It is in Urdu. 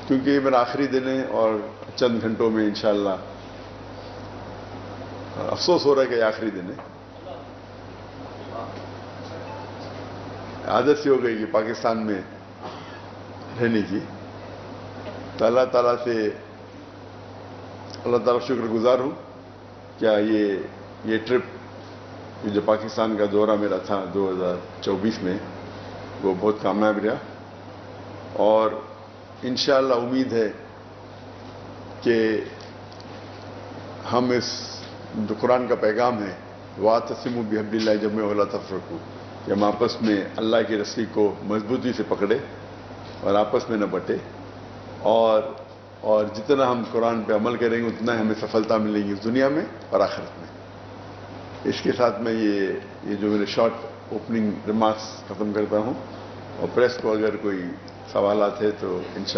کیونکہ یہ میرا آخری دن ہے اور چند گھنٹوں میں انشاءاللہ افسوس ہو رہا ہے کہ یہ آخری دن ہے. عادت سی ہو گئی کہ پاکستان میں رہنے کی. تو اللہ تعالیٰ سے شکر گزار ہوں. کیا یہ ٹرپ جو پاکستان کا دورہ میرا تھا 2024 میں وہ بہت کامیاب رہا، اور انشاءاللہ امید ہے کہ ہم اس جو قرآن کا پیغام ہے وَاعْتَصِمُوا بِحَبْلِ اللَّهِ جَمِيعًا وَلَا تَفَرَّقُوا، کہ ہم آپس میں اللہ کی رسی کو مضبوطی سے پکڑے اور آپس میں نہ بٹے، اور جتنا ہم قرآن پہ عمل کریں گے اتنا ہمیں سفلتا ملے گی اس دنیا میں اور آخرت میں. اس کے ساتھ میں یہ جو میرے شارٹ اوپننگ ریمارکس ختم کرتا ہوں، اور پریس کو اگر کوئی سوالات ہے تو انشاءاللہ